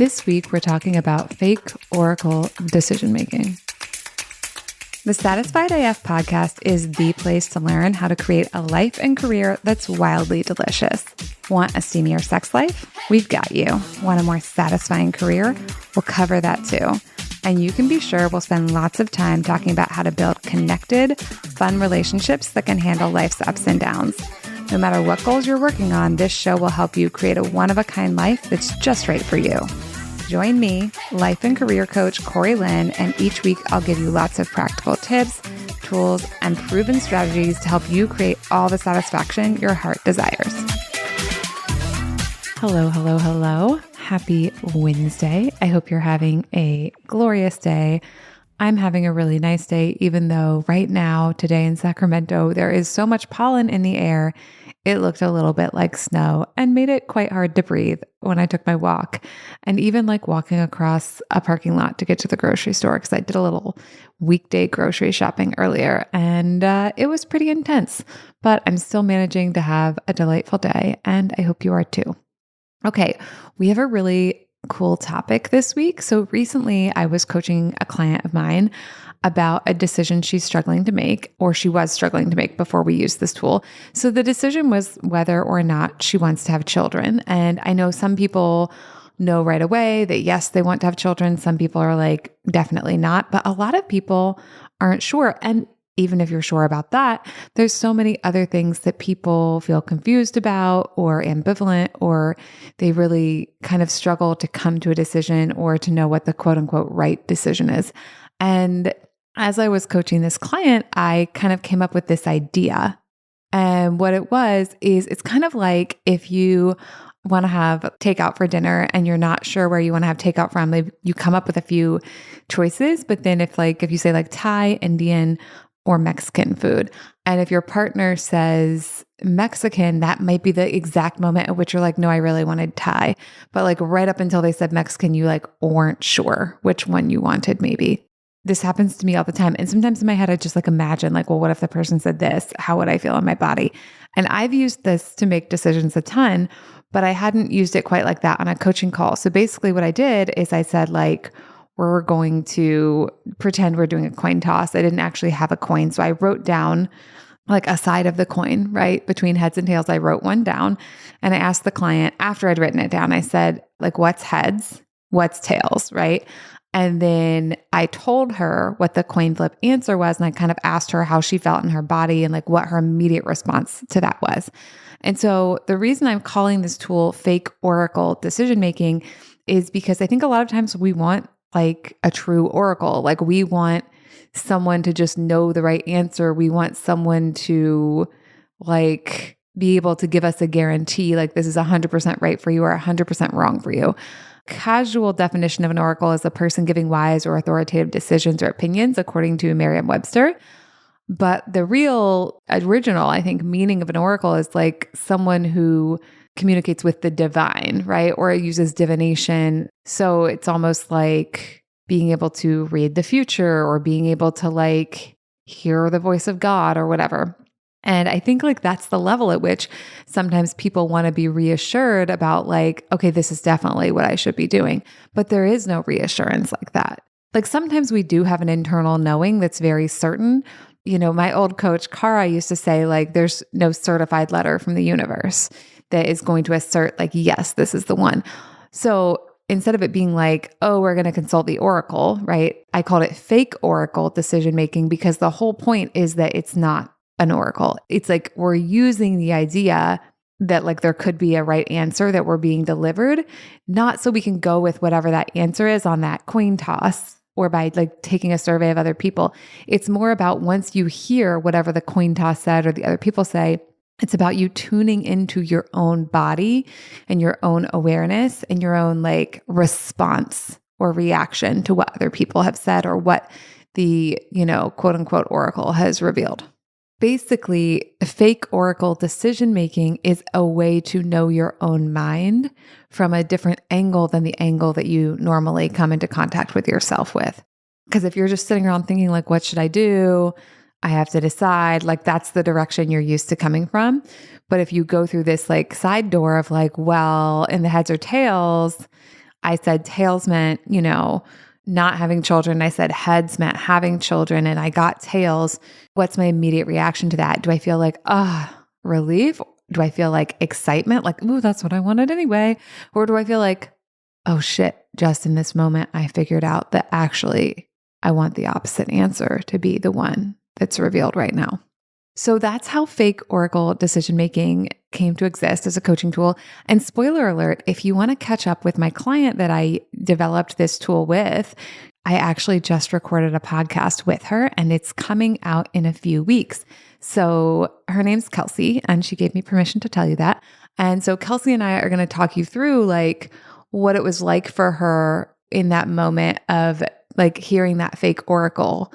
This week, we're talking about fake oracle decision-making. The Satisfied AF podcast is the place to learn how to create a life and career that's wildly delicious. Want a steamier sex life? We've got you. Want a more satisfying career? We'll cover that too. And you can be sure we'll spend lots of time talking about how to build connected, fun relationships that can handle life's ups and downs. No matter what goals you're working on, this show will help you create a one-of-a-kind life that's just right for you. Join me, life and career coach Corey Lynn, and each week I'll give you lots of practical tips, tools, and proven strategies to help you create all the satisfaction your heart desires. Hello, hello, hello. Happy Wednesday. I hope you're having a glorious day. I'm having a really nice day, even though right now, today in Sacramento, there is so much pollen in the air. It looked a little bit like snow and made it quite hard to breathe when I took my walk, and even like walking across a parking lot to get to the grocery store, because I did a little weekday grocery shopping earlier, and it was pretty intense, but I'm still managing to have a delightful day, and I hope you are too. Okay, we have a really cool topic this week. So recently I was coaching a client of mine about a decision she's struggling to make, or she was struggling to make before we used this tool. So the decision was whether or not she wants to have children. And I know some people know right away that yes, they want to have children. Some people are like, definitely not. But a lot of people aren't sure. And even if you're sure about that, there's so many other things that people feel confused about or ambivalent, or they really kind of struggle to come to a decision or to know what the quote unquote right decision is. And as I was coaching this client, I kind of came up with this idea. And what it was is it's kind of like if you want to have takeout for dinner and you're not sure where you want to have takeout from, you come up with a few choices. But then if you say like Thai, Indian, or Mexican food, and if your partner says Mexican, that might be the exact moment at which you're like, no, I really wanted Thai. But like right up until they said Mexican, you like weren't sure which one you wanted maybe. This happens to me all the time. And sometimes in my head, I just like imagine like, well, what if the person said this? How would I feel in my body? And I've used this to make decisions a ton, but I hadn't used it quite like that on a coaching call. So basically what I did is I said like, we're going to pretend we're doing a coin toss. I didn't actually have a coin. So I wrote down like a side of the coin, right? Between heads and tails, I wrote one down, and I asked the client after I'd written it down, I said like, what's heads? What's tails? Right? And then I told her what the coin flip answer was. And I kind of asked her how she felt in her body and like what her immediate response to that was. And so the reason I'm calling this tool fake oracle decision-making is because I think a lot of times we want like a true oracle. Like we want someone to just know the right answer. We want someone to like be able to give us a guarantee, like this is 100% right for you or 100% wrong for you. Casual definition of an oracle is a person giving wise or authoritative decisions or opinions, according to Merriam-Webster. But the real original, I think, meaning of an oracle is like someone who communicates with the divine, right? Or it uses divination. So it's almost like being able to read the future or being able to like hear the voice of God or whatever. And I think like that's the level at which sometimes people want to be reassured about like, okay, this is definitely what I should be doing. But there is no reassurance like that. Like sometimes we do have an internal knowing that's very certain. You know, my old coach, Cara, used to say like, there's no certified letter from the universe that is going to assert like, yes, this is the one. So instead of it being like, oh, we're going to consult the oracle, right? I called it fake oracle decision-making because the whole point is that it's not an oracle. It's like we're using the idea that like there could be a right answer that we're being delivered, not so we can go with whatever that answer is on that coin toss or by like taking a survey of other people. It's more about once you hear whatever the coin toss said or the other people say, it's about you tuning into your own body and your own awareness and your own like response or reaction to what other people have said or what the, quote unquote oracle has revealed. Basically, fake oracle decision-making is a way to know your own mind from a different angle than the angle that you normally come into contact with yourself with. Because if you're just sitting around thinking like, what should I do? I have to decide, like that's the direction you're used to coming from. But if you go through this like side door of like, well, in the heads or tails, I said tails meant, not having children. I said heads meant having children and I got tails. What's my immediate reaction to that? Do I feel like, relief? Do I feel like excitement? Like, ooh, that's what I wanted anyway. Or do I feel like, oh shit, just in this moment, I figured out that actually I want the opposite answer to be the one that's revealed right now. So that's how fake oracle decision making came to exist as a coaching tool. And spoiler alert, if you want to catch up with my client that I developed this tool with, I actually just recorded a podcast with her and it's coming out in a few weeks. So her name's Kelsey and she gave me permission to tell you that. And so Kelsey and I are going to talk you through like what it was like for her in that moment of like hearing that fake oracle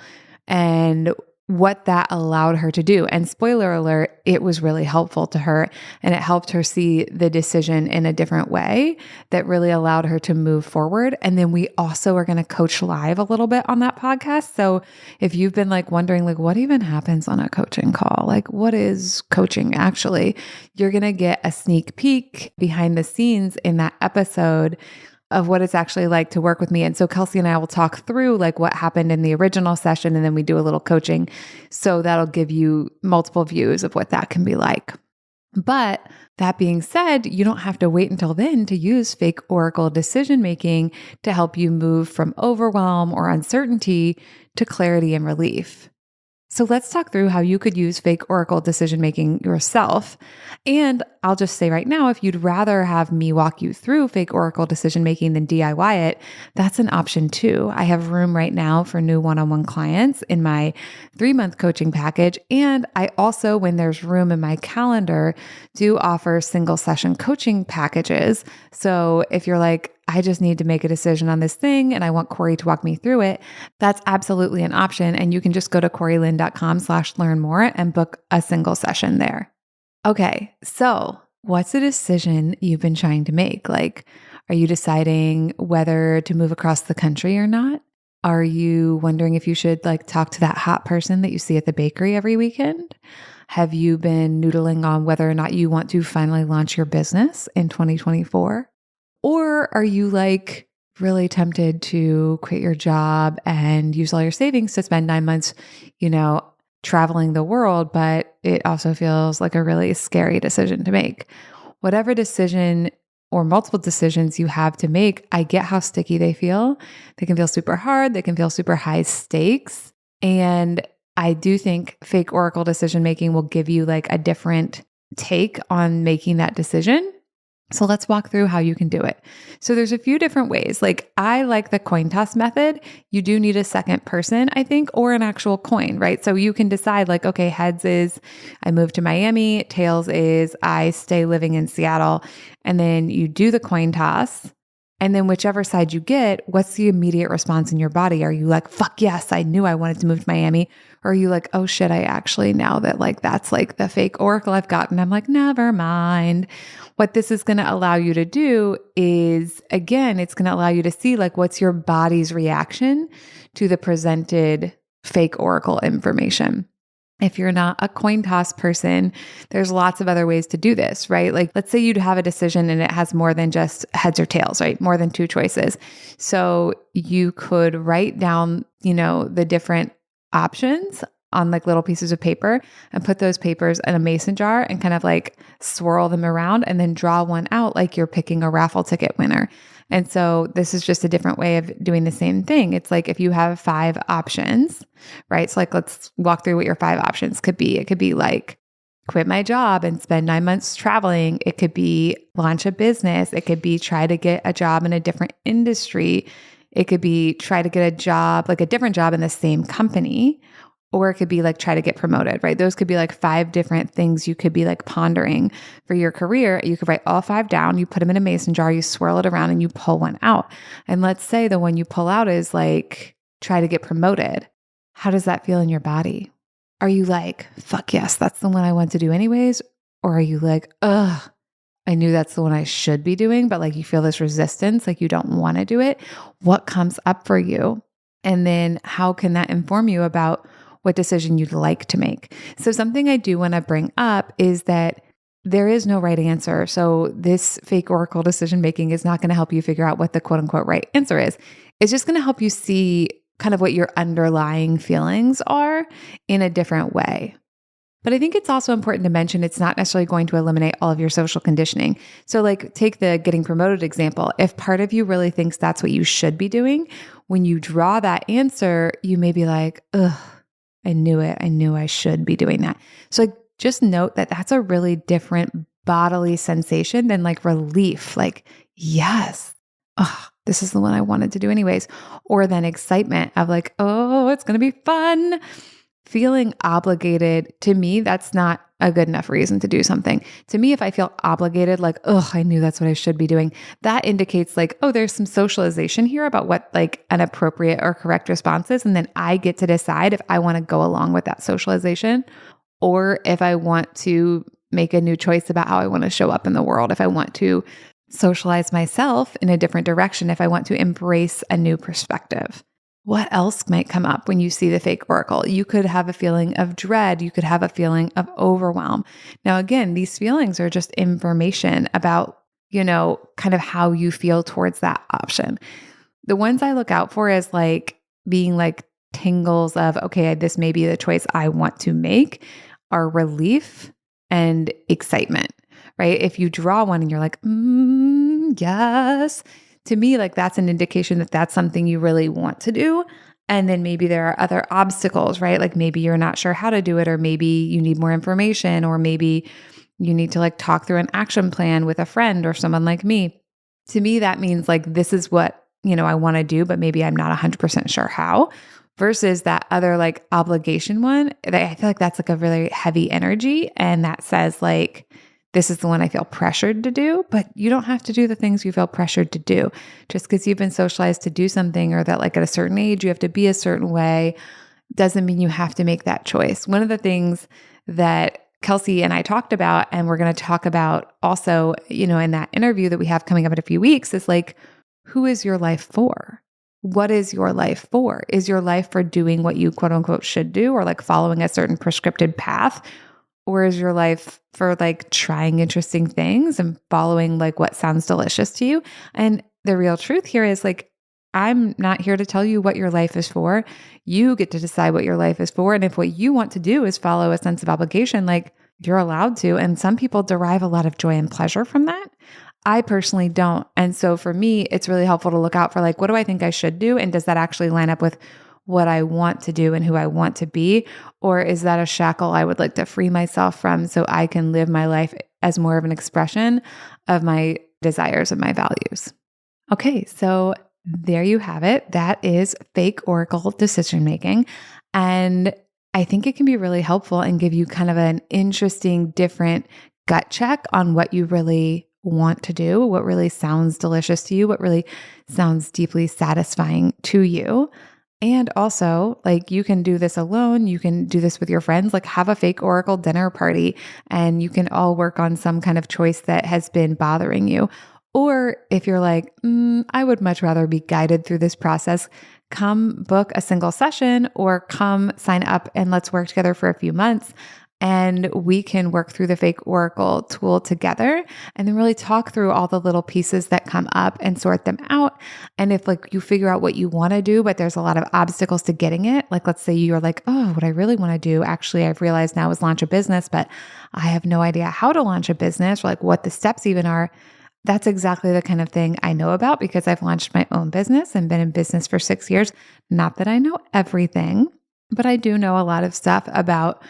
and what that allowed her to do. And spoiler alert, it was really helpful to her and it helped her see the decision in a different way that really allowed her to move forward. And then we also are going to coach live a little bit on that podcast. So if you've been like wondering like what even happens on a coaching call, like what is coaching actually, you're going to get a sneak peek behind the scenes in that episode of what it's actually like to work with me. And so Kelsey and I will talk through like what happened in the original session, and then we do a little coaching. So that'll give you multiple views of what that can be like. But that being said, you don't have to wait until then to use fake oracle decision making to help you move from overwhelm or uncertainty to clarity and relief. So let's talk through how you could use fake oracle decision making yourself. And I'll just say right now, if you'd rather have me walk you through fake oracle decision making than DIY it, that's an option too. I have room right now for new one-on-one clients in my 3-month coaching package. And I also, when there's room in my calendar, do offer single session coaching packages. So if you're like, I just need to make a decision on this thing and I want Corey to walk me through it, that's absolutely an option. And you can just go to CoreyLynn.com/learn more and book a single session there. Okay, so what's a decision you've been trying to make? Like, are you deciding whether to move across the country or not? Are you wondering if you should like talk to that hot person that you see at the bakery every weekend? Have you been noodling on whether or not you want to finally launch your business in 2024? Or are you like really tempted to quit your job and use all your savings to spend 9 months, traveling the world, but it also feels like a really scary decision to make? Whatever decision or multiple decisions you have to make, I get how sticky they feel. They can feel super hard. They can feel super high stakes. And I do think fake oracle decision making will give you like a different take on making that decision. So let's walk through how you can do it. So there's a few different ways. Like I like the coin toss method. You do need a second person, I think, or an actual coin, right? So you can decide like, okay, heads is I move to Miami, tails is I stay living in Seattle. And then you do the coin toss. And then whichever side you get, what's the immediate response in your body? Are you like, fuck yes, I knew I wanted to move to Miami? Or are you like, oh shit, I actually, now that like, that's like the fake oracle I've gotten, I'm like, never mind. What this is going to allow you to do is, again, it's going to allow you to see like, what's your body's reaction to the presented fake oracle information. If you're not a coin toss person, there's lots of other ways to do this, right? Like, let's say you'd have a decision and it has more than just heads or tails, right? More than 2 choices. So you could write down, the different options on like little pieces of paper and put those papers in a mason jar and kind of like swirl them around and then draw one out like you're picking a raffle ticket winner. And so this is just a different way of doing the same thing. It's like if you have 5 options, right? So like, let's walk through what your 5 options could be. It could be like quit my job and spend 9 months traveling. It could be launch a business. It could be try to get a job in a different industry. It could be try to get a job, like a different job in the same company. Or it could be like try to get promoted, right? Those could be like 5 different things you could be like pondering for your career. You could write all 5 down, you put them in a mason jar, you swirl it around and you pull one out. And let's say the one you pull out is like try to get promoted. How does that feel in your body? Are you like, fuck yes, that's the one I want to do anyways? Or are you like, ugh, I knew that's the one I should be doing, but like you feel this resistance, like you don't want to do it? What comes up for you? And then how can that inform you about what decision you'd like to make? So something I do want to bring up is that there is no right answer. So this fake oracle decision making is not going to help you figure out what the quote unquote right answer is. It's just going to help you see kind of what your underlying feelings are in a different way. But I think it's also important to mention it's not necessarily going to eliminate all of your social conditioning. So like take the getting promoted example. If part of you really thinks that's what you should be doing, when you draw that answer, you may be like, ugh, I knew it. I knew I should be doing that. So like, just note that that's a really different bodily sensation than like relief. Like, yes, oh, this is the one I wanted to do anyways. Or then excitement of like, oh, it's going to be fun. Feeling obligated, to me, that's not a good enough reason to do something. To me, if I feel obligated, like, oh, I knew that's what I should be doing, that indicates like, oh, there's some socialization here about what like an appropriate or correct response is. And then I get to decide if I want to go along with that socialization or if I want to make a new choice about how I want to show up in the world, if I want to socialize myself in a different direction, if I want to embrace a new perspective. What else might come up when you see the fake oracle? You could have a feeling of dread. You could have a feeling of overwhelm. Now, again, these feelings are just information about, kind of how you feel towards that option. The ones I look out for is like being like tingles of, okay, this may be the choice I want to make, are relief and excitement, right? If you draw one and you're like, yes, to me, like that's an indication that that's something you really want to do. And then maybe there are other obstacles, right? Like maybe you're not sure how to do it, or maybe you need more information, or maybe you need to like talk through an action plan with a friend or someone like me. To me, that means like, this is what, I want to do, but maybe I'm not 100% sure how, versus that other like obligation one. I feel like that's like a really heavy energy. And that says like, this is the one I feel pressured to do, but you don't have to do the things you feel pressured to do. Just because you've been socialized to do something, or that like at a certain age, you have to be a certain way, doesn't mean you have to make that choice. One of the things that Kelsey and I talked about, and we're going to talk about also, in that interview that we have coming up in a few weeks, is like, who is your life for? What is your life for? Is your life for doing what you quote unquote should do, or like following a certain prescripted path? Or is your life for like trying interesting things and following like what sounds delicious to you? And the real truth here is like, I'm not here to tell you what your life is for. You get to decide what your life is for. And if what you want to do is follow a sense of obligation, like you're allowed to. And some people derive a lot of joy and pleasure from that. I personally don't. And so for me, it's really helpful to look out for like, what do I think I should do? And does that actually line up with what I want to do and who I want to be? Or is that a shackle I would like to free myself from so I can live my life as more of an expression of my desires and my values? Okay, so there you have it. That is fake oracle decision making. And I think it can be really helpful and give you kind of an interesting, different gut check on what you really want to do, what really sounds delicious to you, what really sounds deeply satisfying to you. And also, like, you can do this alone. You can do this with your friends, like have a fake oracle dinner party, and you can all work on some kind of choice that has been bothering you. Or if you're like, I would much rather be guided through this process, come book a single session or come sign up and let's work together for a few months. And we can work through the fake oracle tool together and then really talk through all the little pieces that come up and sort them out. And if like you figure out what you want to do, but there's a lot of obstacles to getting it, like let's say you're like, oh, what I really want to do, actually, I've realized now is launch a business, but I have no idea how to launch a business or like what the steps even are. That's exactly the kind of thing I know about because I've launched my own business and been in business for 6 years. Not that I know everything, but I do know a lot of stuff about,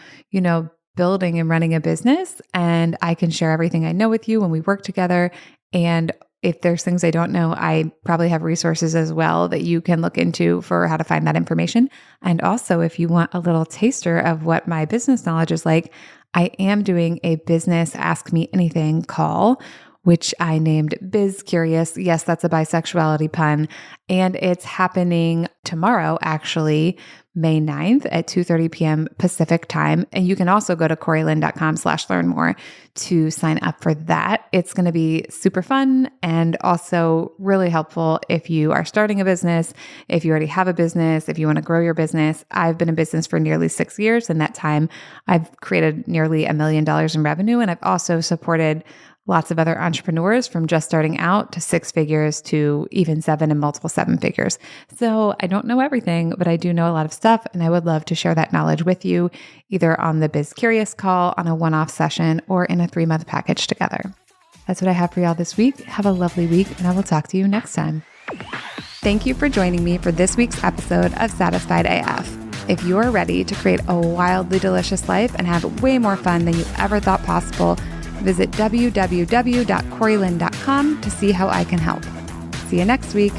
building and running a business. And I can share everything I know with you when we work together. And if there's things I don't know, I probably have resources as well that you can look into for how to find that information. And also, if you want a little taster of what my business knowledge is like, I am doing a business Ask Me Anything call which I named Biz Curious. Yes, that's a bisexuality pun. And it's happening tomorrow, actually, May 9th at 2:30 p.m. Pacific time. And you can also go to corylyn.com/learn more to sign up for that. It's going to be super fun and also really helpful if you are starting a business, if you already have a business, if you want to grow your business. I've been in business for nearly 6 years. In that time, I've created nearly $1 million in revenue. And I've also supported lots of other entrepreneurs from just starting out to 6 figures to even 7 and multiple 7 figures. So I don't know everything, but I do know a lot of stuff. And I would love to share that knowledge with you, either on the Biz Curious call, on a one-off session, or in a 3-month package together. That's what I have for y'all this week. Have a lovely week, and I will talk to you next time. Thank you for joining me for this week's episode of Satisfied AF. If you are ready to create a wildly delicious life and have way more fun than you ever thought possible, visit www.corylyn.com to see how I can help. See you next week.